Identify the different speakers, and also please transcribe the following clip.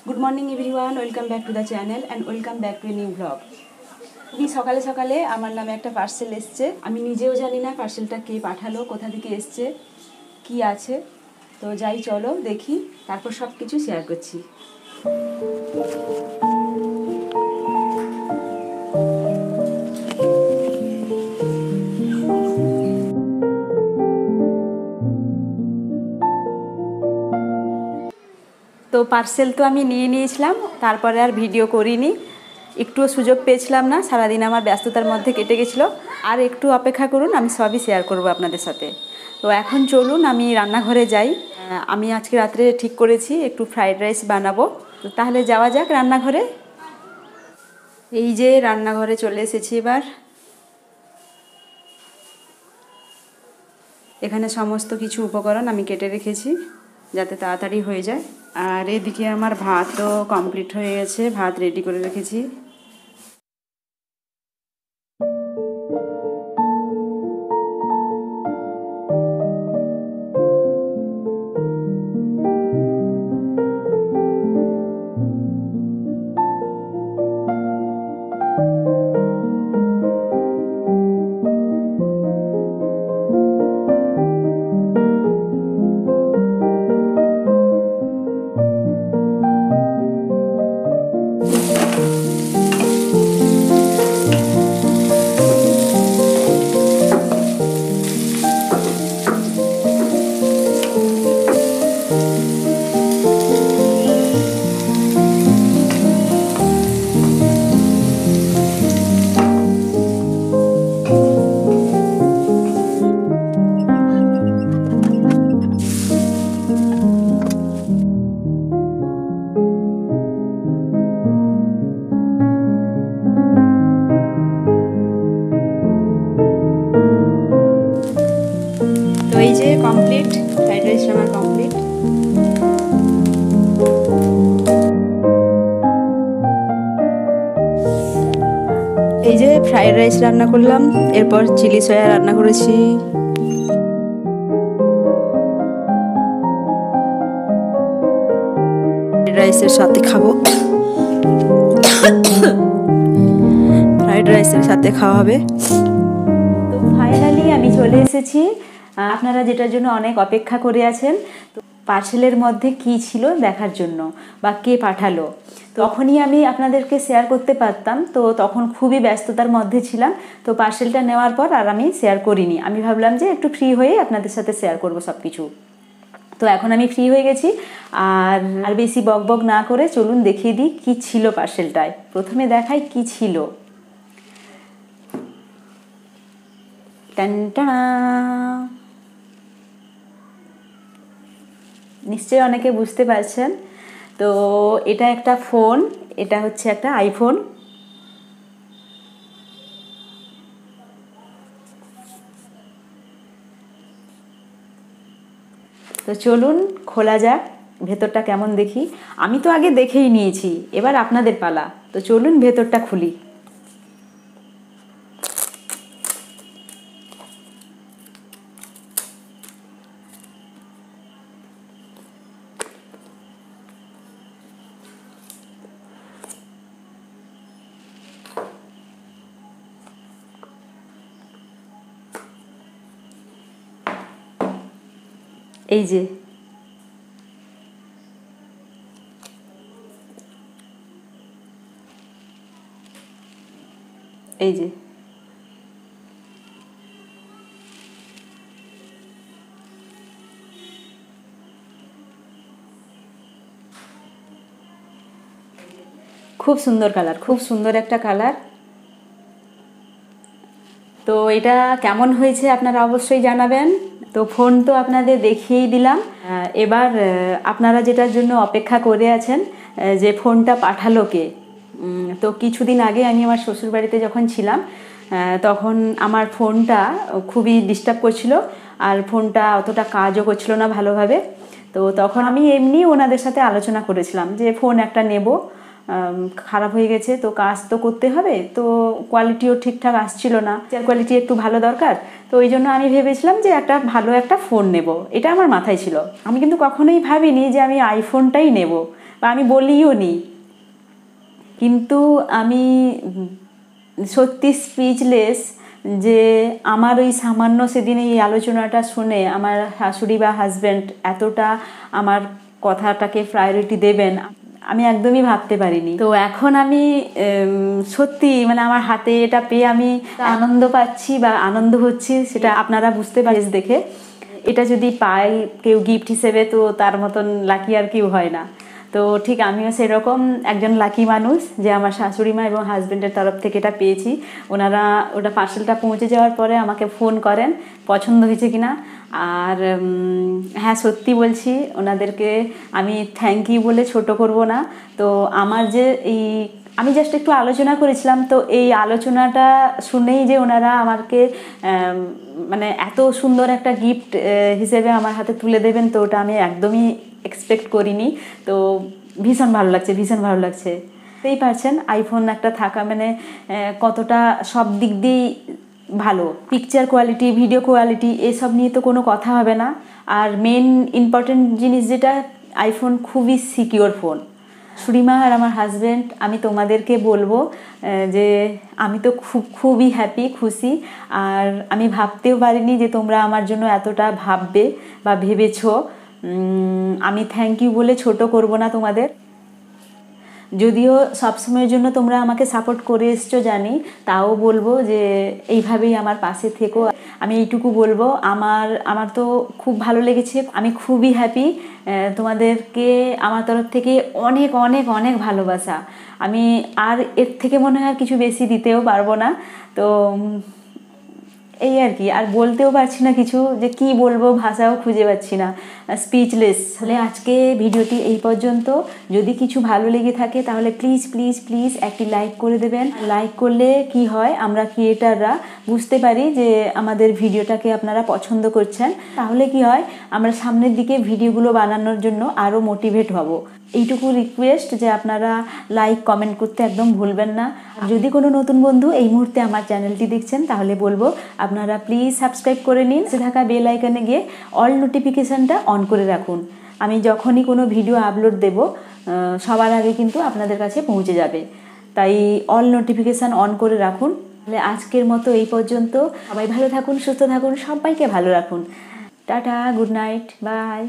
Speaker 1: Good morning everyone, welcome back to the channel and welcome back to a new blog. খুবই সকালে সকালে আমার নামে একটা পার্সেল এসছে। আমি নিজেও জানি না পার্সেলটা কে পাঠালো, কোথা থেকে এসছে, কি আছে। তো যাই, চলো দেখি, তারপর সব কিছু শেয়ার করছি। তো পার্সেল তো আমি নিয়ে নিয়েছিলাম, তারপরে আর ভিডিও করিনি, একটুও সুযোগ পেয়েছিলাম না। সারাদিন আমার ব্যস্ততার মধ্যে কেটে গেছিলো। আর একটু অপেক্ষা করুন, আমি সবই শেয়ার করব আপনাদের সাথে। তো এখন চলুন আমি রান্নাঘরে যাই। আমি আজকে রাত্রে ঠিক করেছি একটু ফ্রাইড রাইস বানাবো। তো তাহলে যাওয়া যাক রান্নাঘরে। এই যে রান্নাঘরে চলে এসেছি এবার। এখানে সমস্ত কিছু উপকরণ আমি কেটে রেখেছি যাতে তাড়াতাড়ি হয়ে যায়। আর এদিকে আমার ভাতও কমপ্লিট হয়ে গেছে, ভাত রেডি করে রেখেছি। তো এই যে কমপ্লিট, ফ্রাইড রাইস আমার কমপ্লিট। এই যে ফ্রাইড রাইস রান্না করলাম, এরপর চিলি সয়া রান্না করেছি। রাইসের সাথে খাবো, ফ্রাইড রাইসের সাথে খাওয়া হবে। তো ফাইনালি আমি চলে এসেছি। আপনারা যেটার জন্য অনেক অপেক্ষা করে আছেন, তো পার্সেলের মধ্যে কি ছিল দেখার জন্য বা কে পাঠালো, তখনই আমি আপনাদেরকে শেয়ার করতে পারতাম। তো তখন খুবই ব্যস্ততার মধ্যে ছিলাম। তো পার্সেলটা নেওয়ার পর আর আমি শেয়ার করিনি। আমি ভাবলাম যে একটু ফ্রি হয়ে আপনাদের সাথে শেয়ার করব সব কিছু। তো এখন আমি ফ্রি হয়ে গেছি, আর বেশি বক বক না করে চলুন দেখিয়ে দিই কী ছিল পার্সেলটায়। প্রথমে দেখাই কি ছিল। টানটানা, নিশ্চয়ই অনেকে বুঝতে পারছেন। তো এটা একটা ফোন, এটা হচ্ছে একটা আইফোন। তো চলুন খোলা যাক, ভেতরটা কেমন দেখি। আমি তো আগে দেখেই নিয়েছি, এবার আপনাদের পালা। তো চলুন ভেতরটা খুলি। এই যে এই যে খুব সুন্দর কালার, খুব সুন্দর একটা কালার। তো এটা কেমন হয়েছে আপনারা অবশ্যই জানাবেন। তো ফোন তো আপনাদের দেখিয়েই দিলাম। এবার আপনারা যেটার জন্য অপেক্ষা করে আছেন যে ফোনটা পাঠালো কে। তো কিছুদিন আগে আমি আমার শ্বশুরবাড়িতে যখন ছিলাম, তখন আমার ফোনটা খুবই ডিস্টার্ব করছিল, আর ফোনটা অতটা কাজও করছিল না ভালোভাবে। তো তখন আমি এমনি ওনাদের সাথে আলোচনা করেছিলাম যে ফোন একটা নেব, খারাপ হয়ে গেছে, তো কাজ তো করতে হবে, তো কোয়ালিটিও ঠিকঠাক আসছিল না, কোয়ালিটি একটু ভালো দরকার। তো ওই জন্য আমি ভেবেছিলাম যে একটা ভালো একটা ফোন নেব, এটা আমার মাথায় ছিল। আমি কিন্তু কখনোই ভাবিনি যে আমি আইফোনটাই নেব। বা আমি বলিও নি, কিন্তু আমি সত্যি স্পিচলেস যে আমার ওই সামান্য সেদিন এই আলোচনাটা শুনে আমার শাশুড়ি বা হাজব্যান্ড এতটা আমার কথাটাকে প্রায়োরিটি দেবেন আমি একদমই ভাবতে পারিনি। তো এখন আমি সত্যি মানে আমার হাতে এটা পেয়ে আমি আনন্দ পাচ্ছি বা আনন্দ হচ্ছি, সেটা আপনারা বুঝতে পারেন দেখে। এটা যদি পাই কেউ গিফট হিসেবে, তো তার মতন লাকি আর কেউ হয় না। তো ঠিক আমিও সেরকম একজন লাকি মানুষ যে আমার শাশুড়ি মা এবং হাজব্যান্ডের তরফ থেকে এটা পেয়েছি। ওনারা ওটা পার্সেলটা পৌঁছে যাওয়ার পরে আমাকে ফোন করেন পছন্দ হয়েছে কিনা। আর হ্যাঁ, সত্যি বলছি, ওনাদেরকে আমি থ্যাংক ইউ বলে ছোট করব না। তো আমার যে এই আমি জাস্ট একটু আলোচনা করেছিলাম, তো এই আলোচনাটা শুনেই যে ওনারা আমাকে মানে এত সুন্দর একটা গিফট হিসেবে আমার হাতে তুলে দেবেন, তো ওটা আমি একদমই এক্সপেক্ট করিনি। তো ভীষণ ভালো লাগছে, ভীষণ ভালো লাগছে। বুঝতেই পারছেন আইফোন একটা থাকা মানে কতটা সব দিক দিয়েই ভালো। পিকচার কোয়ালিটি, ভিডিও কোয়ালিটি এসব নিয়ে তো কোনো কথা হবে না। আর মেন ইম্পর্টেন্ট জিনিস যেটা, আইফোন খুবই সিকিওর ফোন। শ্রীমা আর আমার হাজব্যান্ড, আমি তোমাদেরকে বলবো যে আমি তো খুবই হ্যাপি, খুশি। আর আমি ভাবতেও পারিনি যে তোমরা আমার জন্য এতটা ভাববে বা ভেবেছো। আমি থ্যাংক ইউ বলে ছোট করব না তোমাদের। যদিও সবসময়ের জন্য তোমরা আমাকে সাপোর্ট করে এসছো জানি, তাও বলবো যে এইভাবেই আমার পাশে থেকো। আমি এইটুকু বলবো, আমার তো খুব ভালো লেগেছে, আমি খুবই হ্যাপি। তোমাদেরকে আমার তরফ থেকে অনেক অনেক অনেক ভালোবাসা। আমি আর এর থেকে মনে হয় কিছু বেশি দিতেও পারবো না। তো এই আর কি, আর বলতেও পারছি না কিছু, যে কি বলবো ভাষাও খুঁজে পাচ্ছি না, স্পিচলেস। তাহলে আজকে ভিডিওটি এই পর্যন্ত। যদি কিছু ভালো লেগে থাকে তাহলে প্লিজ প্লিজ প্লিজ একটি লাইক করে দেবেন। লাইক করলে কি হয়, আমরা ক্রিয়েটাররা বুঝতে পারি যে আমাদের ভিডিওটাকে আপনারা পছন্দ করছেন। তাহলে কি হয়, আমরা সামনের দিকে ভিডিওগুলো বানানোর জন্য আরও মোটিভেট হব। এইটুকু রিকোয়েস্ট যে আপনারা লাইক কমেন্ট করতে একদম ভুলবেন না। যদি কোনো নতুন বন্ধু এই মুহূর্তে আমার চ্যানেলটি দেখছেন তাহলে বলবো আপনারা প্লিজ সাবস্ক্রাইব করে নিন। সে থাকা বেল আইকনে গিয়ে অল নোটিফিকেশানটা অন করে রাখুন। আমি যখনই কোনো ভিডিও আপলোড দেব সবার আগে কিন্তু আপনাদের কাছে পৌঁছে যাবে। তাই অল নোটিফিকেশান অন করে রাখুন। তাহলে আজকের মতো এই পর্যন্ত। সবাই ভালো থাকুন, সুস্থ থাকুন, সবাইকে ভালো রাখুন। Tata, good night, by.